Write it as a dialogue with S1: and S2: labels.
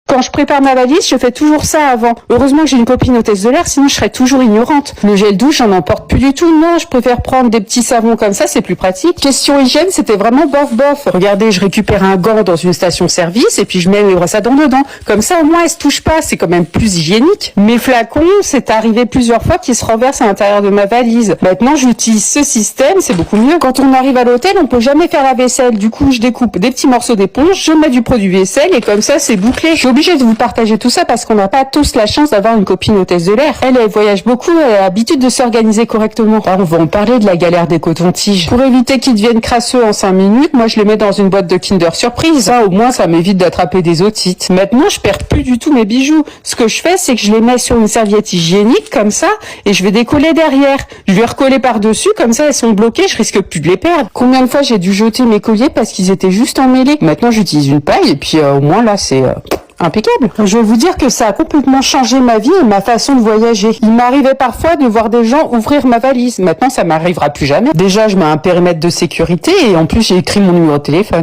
S1: Quand je prépare ma valise, je fais toujours ça avant. Heureusement que j'ai une copine hôtesse de l'air, sinon je serais toujours ignorante. Le gel douche, j'en emporte plus du tout. Non, je préfère prendre des petits savons comme ça, c'est plus pratique. Question hygiène, c'était vraiment bof bof. Regardez, je récupère un gant dans une station-service et puis je mets mes brosses à dents dedans. Comme ça, au moins, elles se touchent pas. C'est quand même plus hygiénique. Mes flacons, c'est arrivé plusieurs fois qu'ils se renversent à l'intérieur de ma valise. Maintenant, j'utilise ce système, c'est beaucoup mieux. Quand on arrive à l'hôtel, on peut jamais faire la vaisselle. Du coup, je découpe des petits morceaux d'éponge, je mets du produit vaisselle et comme ça, c'est bouclé. Obligée de vous partager tout ça parce qu'on n'a pas tous la chance d'avoir une copine hôtesse de l'air. Elle voyage beaucoup, elle a l'habitude de s'organiser correctement. Alors, on va en parler de la galère des cotons-tiges. Pour éviter qu'ils deviennent crasseux en 5 minutes, moi je les mets dans une boîte de Kinder Surprise. Ça, au moins, ça m'évite d'attraper des otites. Maintenant, je perds plus du tout mes bijoux. Ce que je fais, c'est que je les mets sur une serviette hygiénique comme ça et je vais décoller derrière. Je vais recoller par-dessus, comme ça elles sont bloquées, je risque plus de les perdre. Combien de fois j'ai dû jeter mes colliers parce qu'ils étaient juste emmêlés. Maintenant, j'utilise une paille et puis au moins là, c'est impeccable. Je vais vous dire que ça a complètement changé ma vie et ma façon de voyager. Il m'arrivait parfois de voir des gens ouvrir ma valise. Maintenant, ça m'arrivera plus jamais. Déjà, je mets un périmètre de sécurité et en plus, j'ai écrit mon numéro de téléphone.